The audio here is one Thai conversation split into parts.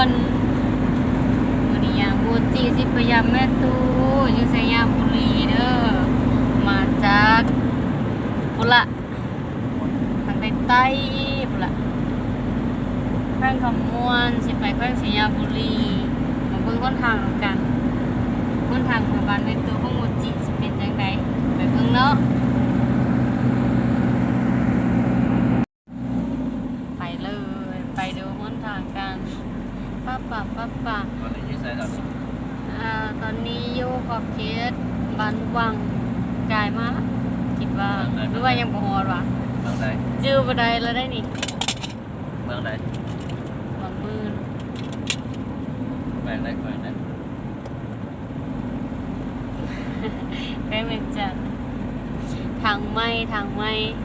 คนวันนี้ยังบูจีสิพยามแม่ตูอยู่สยามบุรีเด้อมาจากพุละทางใต้พุละแขวงคำม่วนสิไปแขวงสยามบุรีมาเบิ่งต้นทางกันต้นทางของบ้านแม่ตูของบูจีสิเป็นจังไดไปเบิ่งเนาะไปเลยไปดูต้นทางกันป้าตอนนี้อยู่ไสตอนนี้ตอนนี้อยู่ขอบเขตบ้านวังกายมาละคิดว่าหรือว่ายังบ่ฮอดวะ เมืองใด จื้อบ่ได้แล้วได้นี่ เมืองใด บางมื้อ แขวงใด ใกล้เมืองจันทน์ทางไม้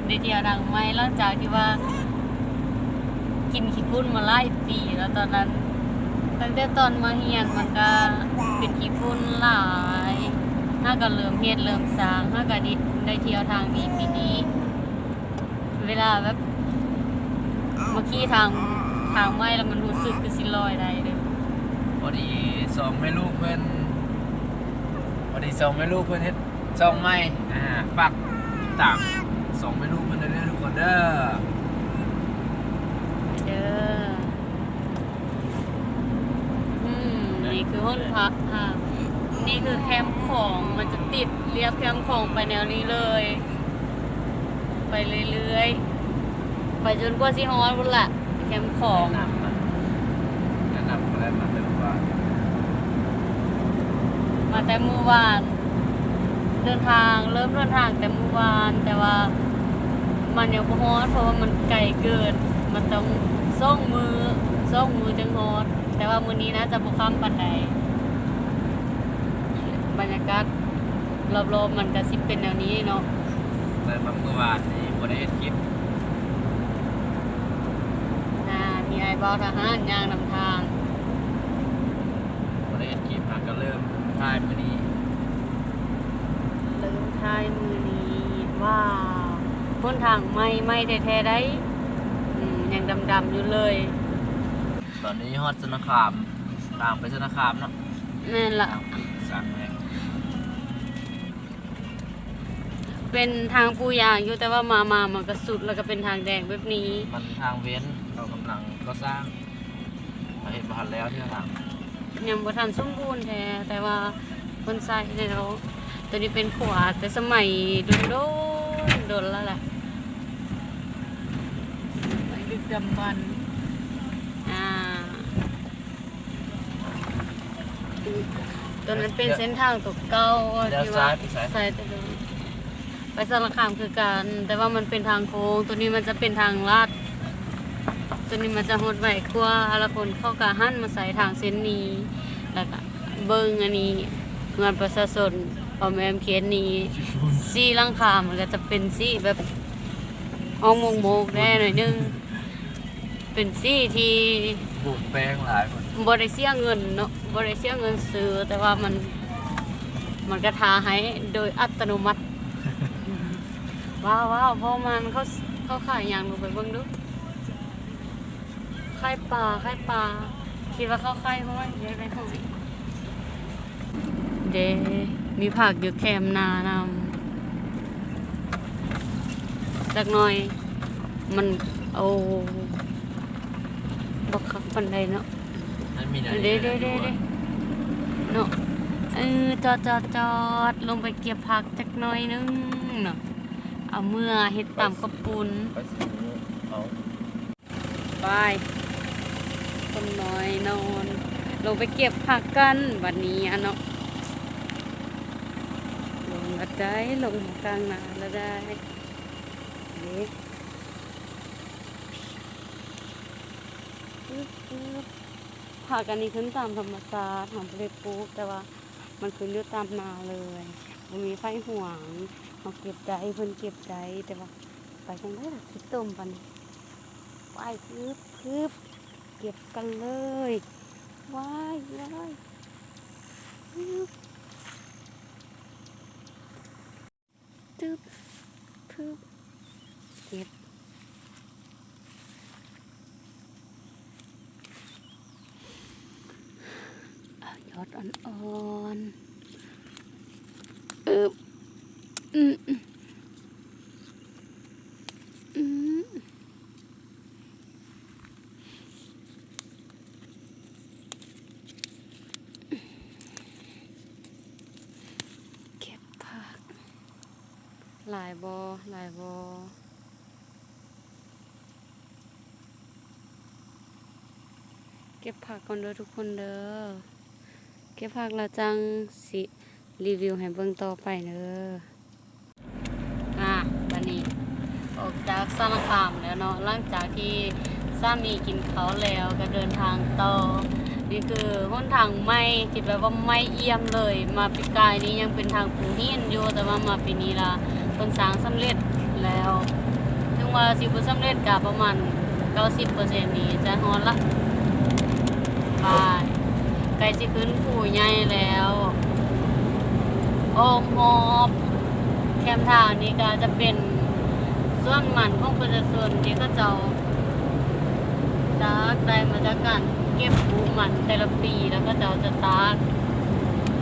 ได้เที่ยวทางไม้หลังจากที่ว่ากินขี้ฝุ่นมาหลายปีแล้วตอนนั้นตั้งแต่ตอนมาเรียนมันก็เป็นขี้ฝุ่นหลายถ้าก็เริ่มเฮ็ดเริ่มสร้างถ้าก็ได้เที่ยวทางนี้ปีนี้เวลาแบบเมื่อกี้ทางไม้แล้วมันรู้สึกคือสิลอยได้เด้อ พอดีสองแม่ลูกเพิ่นเฮ็ดช่องใหม่ฝากติดตามสองแม่ลูกเพิ่นเด้อทุกคนเด้อ เด้อนี่คือห้องพักค่ะนี่คือแคมป์ของมันจะติดเรียบแคมป์ของไปแนวนี้เลย ไปเรื่อยๆไปจนกว่าสิฮอดพุ่นละแคมป์ของ แนะนำก็ได้มาเติมว่า มาแต่เมื่อวานเริ่มเดินทางแต่เมื่อวานแต่ว่ามันยังบ่ฮอดเพราะว่ามันไกลเกินมันต้องส่งมือจังฮอดแต่ว่ามื้อนี้น่าจะบ่ค่ำปานใดบรรยากาศรอบๆมันก็สิเป็นแนวนี้เนาะ เลยมาเมื่อวานนี้บ่ได้เฮ็ดคลิป มีไอ้บ่าวทหารย่างนำทาง บ่ได้เฮ็ดคลิปก็เริ่มถ่ายมื้อนี้ เริ่มท้ายมือนี้ว้าวพ้นทางไม่แท้ๆได้ยังดำๆอยู่เลย ตอนนี้ฮอดสนคามตามไปสนคามเนาะ นั่นล่ะ สั่งแม่ เป็นทางปูยางอยู่แต่ว่ามามันก็สุดแล้วก็เป็นทางแดงแบบนี้ มันทางเว้นเรากำลังก็สร้างมาเห็นบ้านแล้วที่ทาง ยังบ่ทันสมบูรณ์แท้แต่ว่าคนใส่แล้วตัวนี้เป็นขวาแต่สมัยโดนแล้วแหละสมัยดึกดำบรรพ์ตัวนั้นเป็นเส้นทางตัวเก่าที่ว่าใส่แต่เดิมไปสารคามคือกันแต่ว่ามันเป็นทางโค้งตัวนี้มันจะเป็นทางลาดตัวนี้มันจะหดไหวกว่าละคนเข้ากะหั่นมาใส่ทางเส้นนี้แล้วก็เบิ้งอันนี้งานประชาชนเอาแมมเขียนนี้ซี่ลังคามันก็จะเป็นซี่แบบอองโมกแน่หน่อยนึงเป็นซี่ที่ บุกแป้งหลายคน บริเสียเงินเนาะบริเสียเงินซื้อแต่ว่ามันก็ทาให้โดยอัตโนมัติ ว้าวเพราะมันเขาขายอย่างลงไปเบิ่งดูไข่ปลาคิดว่าเขาไข่ห้อยเยอะไปห้อยเดมีผักอยู่แคมนานำสักหน่อยมันเอาบักคักปันใดเนาะเด้เนาะจอดลงไปเก็บผักจักหน่อยนึงเนาะเอาเมื่อเฮ็ดตำข้าวปุ้น ไปซื้อเอา ไปคนน้อยนอนลงไปเก็บผักกันบัดนี้เนาะลงมาได้ลงกลางนาแล้วได้ผักอันนี้ขึ้นตามธรรมชาติของประเทศปลูกแต่ว่ามันขึ้นอยู่ตามนาเลยมันมีไฟห่วงเขาเก็บได้เพิ่นเก็บได้แต่ว่าไปจังได้ล่ะสิต้มปันไปคืบเก็บกันเลยว้ายตึ๊บพึบเก็บ อนๆอืมอืมเก็บผักหลายบอเก็บผักก่อนเด้อทุกคนเด้อเก็บผักแล้วจังสิรีวิวให้เบิ่งต่อไปเด้อวันนี้ออกจากสารคามแล้วเนาะหลังจากที่สามีกินข้าวแล้วก็เดินทางต่อนี่คือหนทางไม่คิดแบบว่าไม่เอี่ยมเลยมาปีกายนี้ยังเป็นทางปูหินอยู่แต่ว่ามาปีนี้ละเพิ่นสร้างสำเร็จแล้วถึงว่าสิบ่สำเร็จก็ประมาณ 90% นี้จะฮอดละไปใกล้สิขึ้นผู้ใหญ่แล้วโอ้โหแคมทางนี้ก็จะเป็นส่วนมันของประชาชนที่เขาเจ้าได้มาจากการเก็บปูมันแต่ละปีแล้วก็จะตาก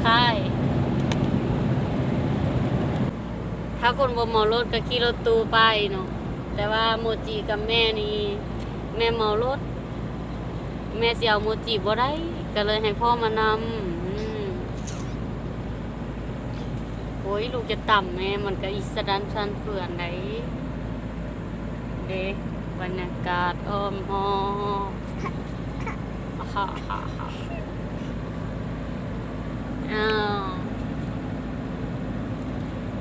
ค่ายถ้าคนบ่เมารถก็ขี่รถตู้ไปเนาะแต่ว่าโมจิกับแม่นี่แม่เมารถแม่สิเอาโมจิบ่ได้ก็เลยให้พ่อมานำโอ้ยลูกจะต่ำแม่มันก็อิสระชันเผื่อนไหนเด้บรรยากาศอ้อมหออ้าว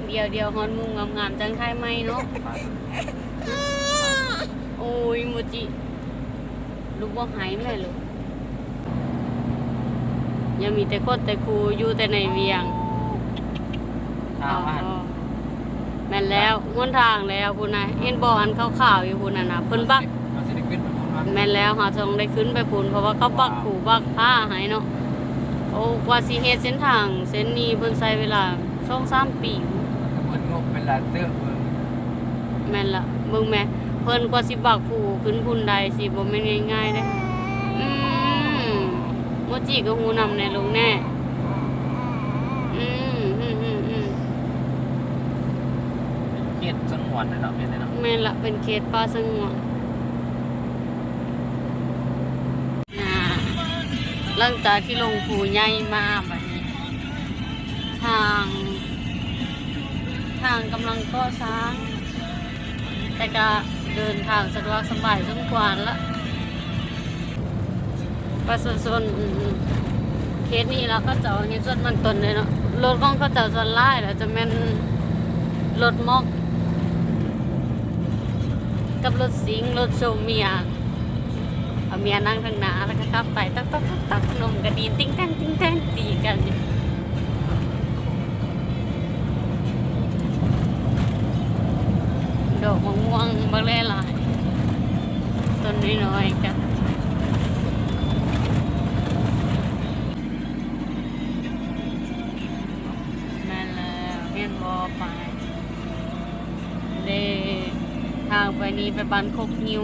เดียวฮอนมุงงามๆจังไทยไหมเนาะโอ้ยโมจิลูกบ่หายแม่ลูกยังมีแต่คนแต่ครูอยู่แต่ในเวียงแม่นแล้วหนทางแล้วคุณนายเห็นบ่อันขาวๆอยู่คุณน่ะนะเพิ่นบักแม่นแล้วหาทงได้ขึ้นไปพุ่นเพราะว่าเขาบักขู่บักผ้าให้เนาะโอ้กว่าสิเฮ็ดเส้นทางเส้นนี้เพิ่นใช้เวลา 2-3 ปีเพิ่นงบเป็นล้านเตื้อแม่นละมึงแม่เพิ่นกว่าสิบักผู้ขึ้นพุ่นใดสิบ่แม่นง่ายๆเด้โมจิก็ฮู้นำแน่ลงแน่เขตสงวนเนาะเนาะแม่นละเป็นเขตป่าสงวนหลังจากที่ลงภูใหญ่มาบัดนี้ทางกำลังก่อสร้างแต่ก็เดินทางสะดวกสบายสมควรละประชาชนเขตนี้แล้วก็จะเห็นส่วนมันตนเลยเนาะรถของเขาจะส่วนไล่แล้วจะเป็นรถมอกกับรถสิงรถโชว์เมียเอาเมียนั่งทางหน้าแล้วก็ขับไปตักนมกระดีนติ้งแท่งตีกันดอกมะม่วงบางหลายต้นน้อยๆกันมาแล้วเห็นบ่ไปเด้ทางไปนี้ไปบ้านโคกนิ้ว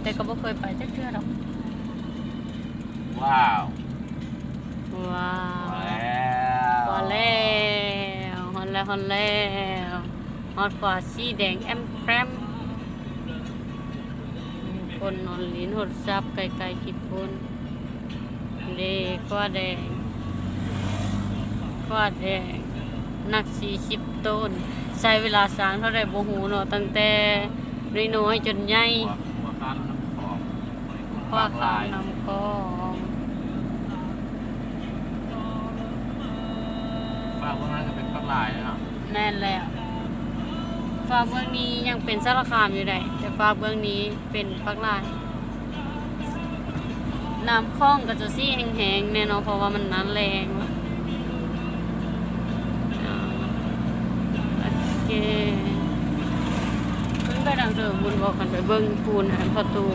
แต่ก็บ่เคยไปจักเทื่อดอกว้าวฮอดแล้วฮอดฟ้าสีแดงแอมแพรมคนนอนลิ้นหดซับไกลๆคิดพุ่นเด้ฟ้าแดงหนัก40 ต้นใช้เวลาสร้างเท่าใดบ่ฮู้เนาะตั้งแต่น้อยๆจนใหญ่ฟ้าขาวน้ำคลองฟ้าพวกนั้นก็เป็นปักลายเนาะแม่นแล้วฟ้าเบื้องนี้ยังเป็นสารคามอยู่ได้แต่ฟ้าเบื้องนี้เป็นปักลายน้ำคลองก็จะสีแห้งๆแน่นอนเพราะว่ามันน้ำแรงโอเคขึ้นไปทางเดิมบุญบอกกันไปเบิ้งปูนประตู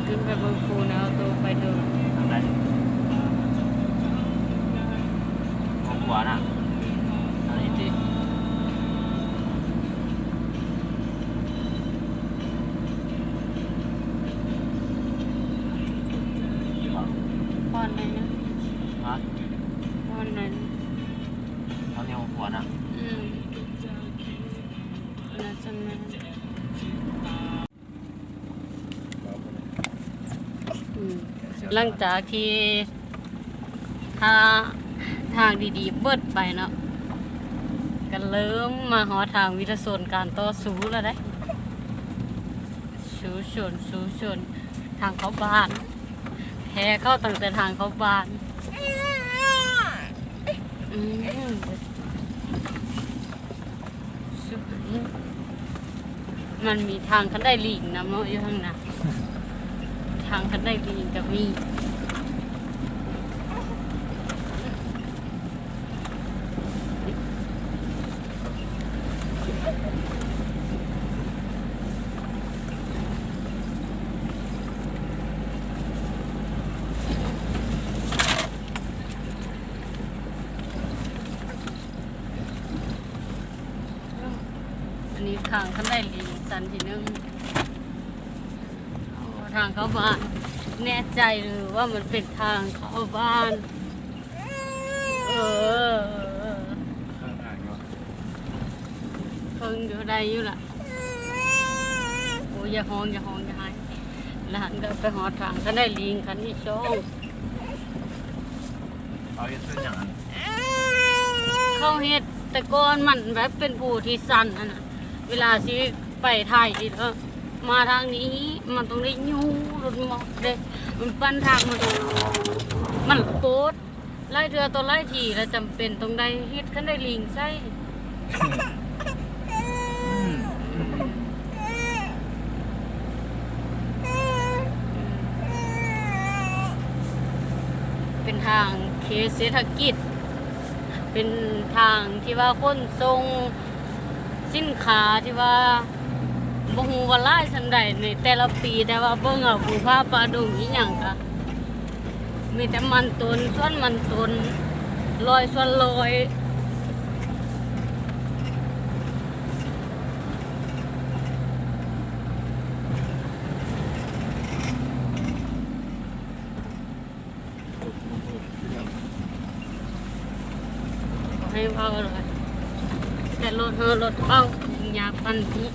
ขึ้นไปเบิ้งปูนเอาตัวไปเดิมทางไหนของขวาน่ะอันนี้ดิป้อนแม่ หลังจากที่ถ้าทางดีๆเบิดไปเนาะก็เริ่มมาหอทางวิทยาศาสตร์การต่อสู้แล้วได้สู้ชนทางเข้าบ้านแพ้เข้าตั้งแต่ทางเข้าบ้านมันมีทางคันได้ลิงนะเนาะอยู่ข้างหน้าทางคันได้ลิงก็มีอันนี้ทางคันได้ลิงสันทีนึงทางเข้าบ้านแน่ใจหรือว่ามันเป็นทางเข้าบ้านเพิ่งอยู่ได้อยู่ล่ะโอ้ยอย่าห้องอย่าหายแล้วหันเดินไปหอทางคันได้ลิงคันที่สอง เอาเฮ็ดเป็นอย่างนั้น เข้าเฮ็ดแต่ก่อนมันแบบเป็นผู้ที่สั่นนะเวลาสิไปถ่ายอีกมาทางนี้มันต้องได้ยูรถหมอกเด้มันปั้นทางมันโคตรไล่เรือตัวไล่ทีแล้วจำเป็นต้องได้เฮ็ดคันได้ลิงใส่เป็นทางเขตเศรษฐกิจเป็นทางที่ว่าคนส่งสินค้าที่ว่าบ่ฮู้ว่าหลายสันใดในแต่ละปีแต่ว่าเบิ่งเอาผู้พาปลาดุงอีหยังก็มีแต่มันตนส่วนมันตนลอยส่วนลอยให้เผาเลยแต่รถเผาอยากปันนี้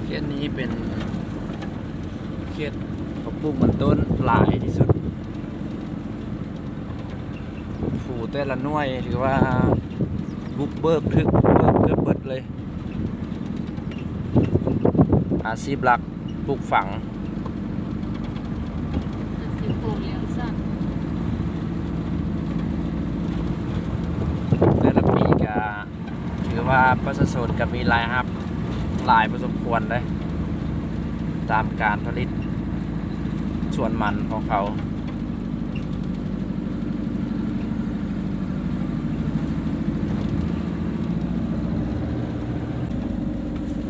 เขตนี้เป็นเขตเขาปลูกมันต้นหลายที่สุดผูแต่ละหน่วยถือว่าบุกเบิกเกือบเบิดเลยอาชีพหลักปลูกฝังสิปลูกเลี้ยงสัตว์แต่ละปีก็ถือว่าประชาชนก็มีรายรับหลายพอสมควรเลยตามการผลิตส่วนมันของเขา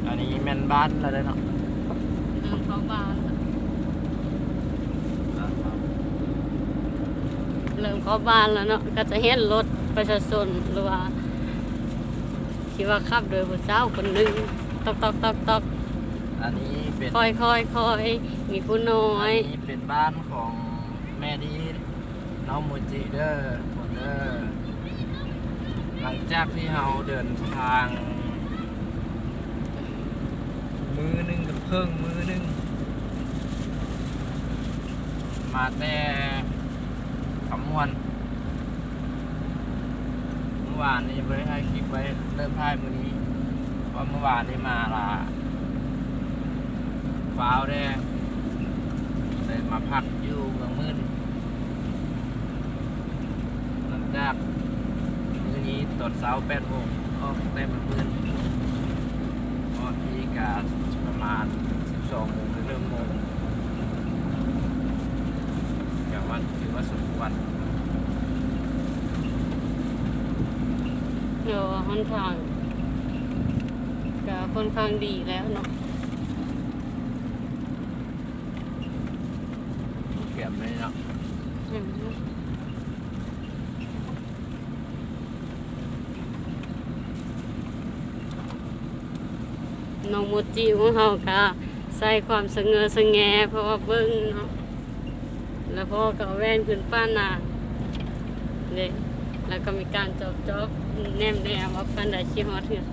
อันนี้แม่นบ้านแล้วได้เนาะเขาบ้านเริ่มเข้าบ้านแล้วเนาะก็จะเห็นรถประชาชนหรือว่าที่ว่าขับโดยผู้สาวคนหนึ่งตอกอันนี้เป็น คอยมีผู้น้อ อั ย นนี้เป็นบ้านของแม่ดีน้องโมจิเดอร์คนเดอร์หลังจากที่เราเดินทางมือหนึ่งกับเครื่องมือหนึ่งมาแต่คำมวนเมื่อวานนี้ไม่ได้ให้คลิปไว้เริ่มถ่ายมือนี้เพราะเมื่อวานนี้มาละฟ้าวได้เลยมาพักอยู่เมืองมื่นหลังจากมื้อนี้ตอนเช้า8 โมงออกได้มามื่นออกที่กาประมาณ12 โมงถึง1 โมงอย่างว่าถือว่าสมควร เดี๋ยวหนทางก็ค่อนข้างดีแล้วเนาะ เก็บเลยเนาะ น้องโมจิของเฮาก็ใส่ความสงเงอสงแงเพราะว่าเบิ่งเนาะ แล้วพ่อก็เอาแว่นขึ้นป้านนาเนี่ยแล้วก็มีการจอบแนมว่าปันได้ชีฮอดเถื่อน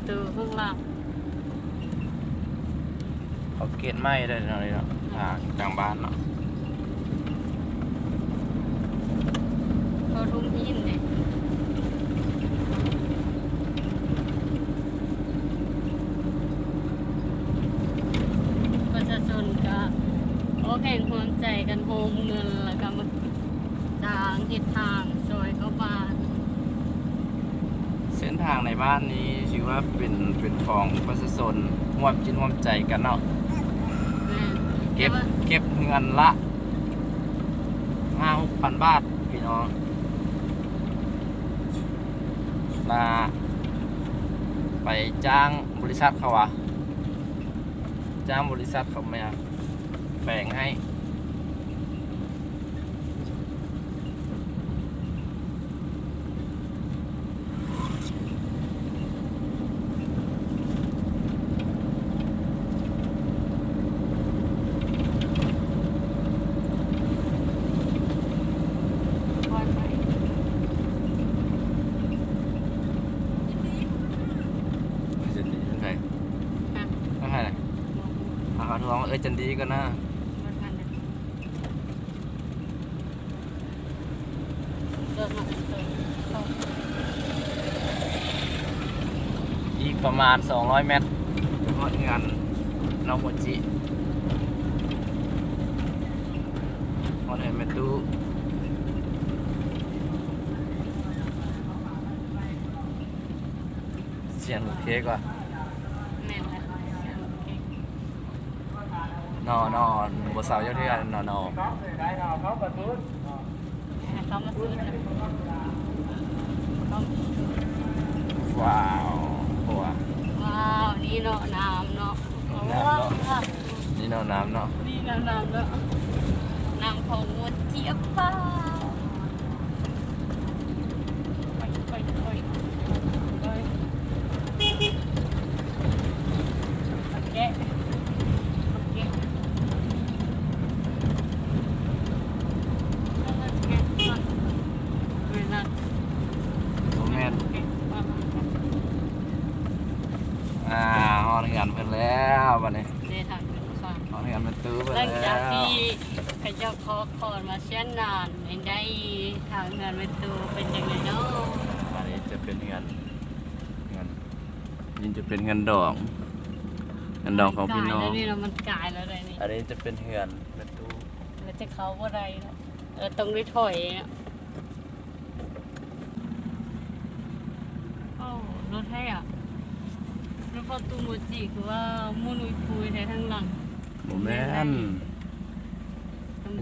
ตัวข้างล่าง เขาเกตไหม้ได้เนาะเนาะกลางบ้านเนาะ เขาทุ่มหินเนี่ยประชาชนก็โอเคควรใจกันโฮมเงินแล้วก็มาจางเฮ็ดทางซอยเข้าบ้าน เส้นทางในบ้านนี้ถือว่าเป็นของประชาชนร่วมจิตร่วมใจกันเนาะ แม่ เก็บเงินละ 5-6,000 บาทพี่น้องมาไปจ้างบริษัทเขาวะจ้างบริษัทเขามาแบ่งให้คอยไป จันดีเป็นไง ฮะ ต้องให้อะไรเขาทวงว่าจันดีก็น่า บ่ทันได้เดินมาเดินเข้า อีกประมาณ 200 เมตรฮอดงานนอกโมจิฮอดเห็นเมตูเสียงโอเคกว่า แม่นแล้วเก่ง นอนบนเสาเจ้าที่กันนอน ให้เขามาซื้อนะเขา ว้าวหัว ว้าวนี่เนาะน้ำเนาะ น้ำเนาะ นี่นอนน้ำเนาะ นี่น้ำเนาะน้ำของมดเจี๊ยบเปล่าไปโอเคไม่น่า โอแมนฮอดงานเพิ่นแล้วบัดนี้ เดินทางขึ้นฟ้า ฮอดงานเมตูเพิ่น หลัง แล้ จาก ว ที่ขยับคอคอนมาเช่นนานได้ทางเงินเป็นตัวเป็นยังไงเนาะ อันนี้จะเป็นเงินนี่จะเป็นเงินดอกของพี่น้อง กายแล้วนี่เรามันกายแล้วเลยนี่ อันนี้จะเป็นเงินเมตู แล้วจะเขาว่าไรเนาะต้องได้ถอยอ่ะโอ้รถให้อ่ะรถประตูโมจิคือว่ามูนุยปุยในทางหลัง โมแมน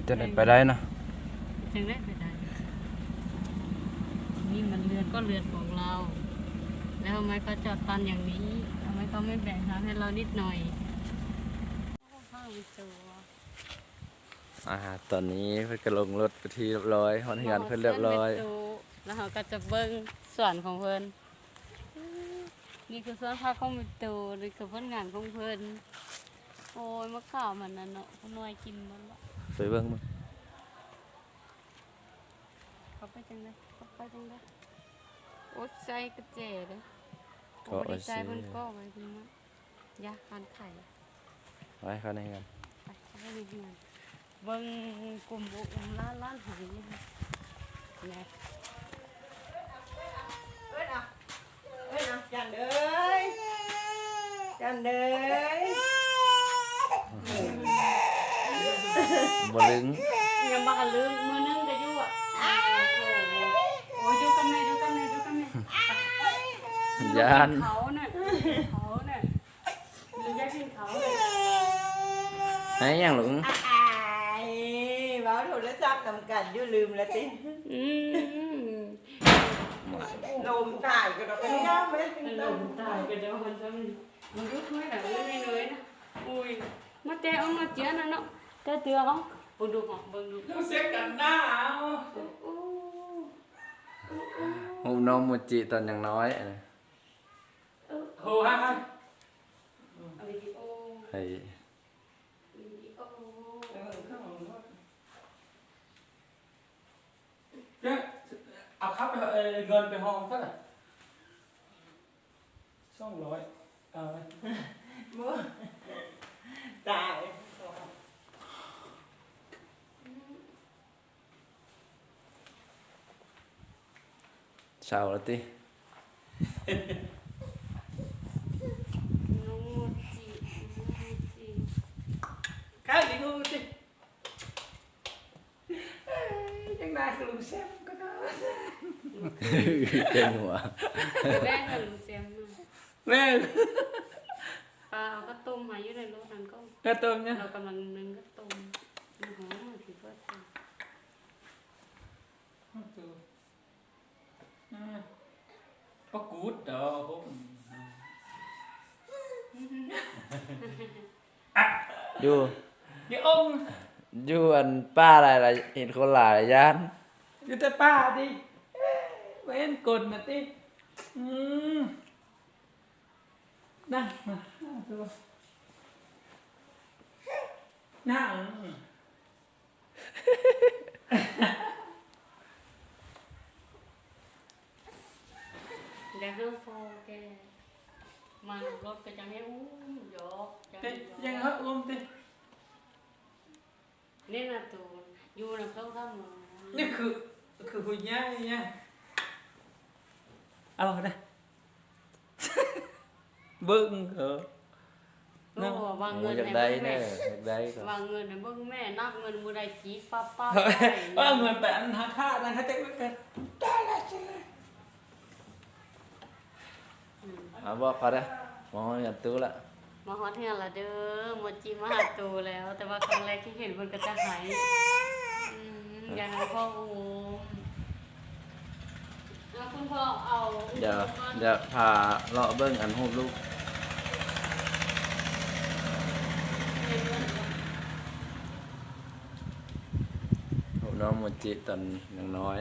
จะได้ไปได้นะ จึงได้ไปได้นี่มันเรือนก็เรือนของเรา แล้วทำไมเขาจอดตันอย่างนี้ทำไมเขาไม่แบ่งทางให้เรานิดหน่อยข้าวจัว ตอนนี้เพิ่นก็ลงรถไปที่เรียบร้อยฮอดงานเพิ่นเรียบร้อย แล้วเขาก็จะเบิ้งส่วนของเพิ่นนี่คือส่วนภาคของมิตูนี่คือผลงานของเพิ่นโอ้ยมะขามมันนั่นเนาะเขาน้อยกินมันละ ไปเบิ่งมึง เขาไปจังเลยโอ้ใจกระเจ๋เลยโอ้ดีใจเพิ่นก็ไว้เพิ่นนะยาคันไข่ ไว้เข้าในกัน ไปเข้าไปในเฮือนเบิ่งกลุ่มล้านหอยนี่ค่ะแหน่ เอ้ยนะจันเอ้ยจันเอ้ย บ่ลึง ยังบ้าลืมมือนึงก็อยู่อ่ะโอ้ยดูกันแม่ยาน เขาเนี่ยลืมแยกชิ้นเขาเลย ให้ยังหลุง อ้ายเว้าโทรศัพท์นำกันอยู่ลืมแล้วติ ลมตายก็ดอกนี้นะไม่ถึง ล ต้น มตายกันเดี๋ยวมันจะมันรู้ไหมแต่เรื่องน้อยนะอุ้ยมาแต่เอามาเจียนะเนาะแต่เตือเอาเบิ่งดูหอมเบิ่งดู ดูเสียกันหน้าเอา หูน้องโมจิตอนยังน้อยนะ โหฮะ วิดีโอ ให้ วิดีโอ ข้างหลัง เงินไปห้องเท่าไหร่200เอาไหม บ่ตาย เช้าแล้วติ น้องโมจิน้องโมจิ ข้าวดิงูสิยังได้คือลุงแซมก็ได้ เต็มหัว แม่กับลูกเสียมมา แม่ ปลาเอาก็ต้มมาอยู่ในรถนั่นก็ กระตุ้มเนี่ย เรากำลังนึ่งก็ต้มมันหอมสิเพื่อน ก็กูดเด้อผม อยู่ เดี๋ยวองค์ อยู่อันป้าอะไรล่ะเห็นคนหลายย่าน อยู่แต่ป้าดิเว้นกดนะตินั่งมาตัวนั่ง เดี๋ยวเรื่องโฟแกมารถก็จะให้อุ้มยกจะ แต่ยังเหอุ้มติ นี่นะตูนอยู่ในเครื่องข้าวหมู นี่คือหุ่นย่างเนี่ยเอาได้ เบิ้งเหรอ ก็บอกวาง โอ้ เงิน อยาก ให้ ได้ เบิ่ง แน่ แม่ อยากได้ก็ วางเงินให้เบิ่งแม่นับเงินมือใดจีป้าป้า ว่าเงินไปอันหาค่านะเขาจะไม่เกินได้แล้วใช่ไหม เอาบอกเขาได้มองอย่างตู้ละ มาฮอตเฮียละเด้อโมจิมาหาตูแล้ว แต่ว่าครั้งแรกที่เห็นมันก็จะหายอย่างนั้นพ่อโอ้แล้วคุณพ่อเอา เดี๋ยวพาเลาะเบิ้งอันรูปลูกรูปน้องโมจิตอนยังน้อย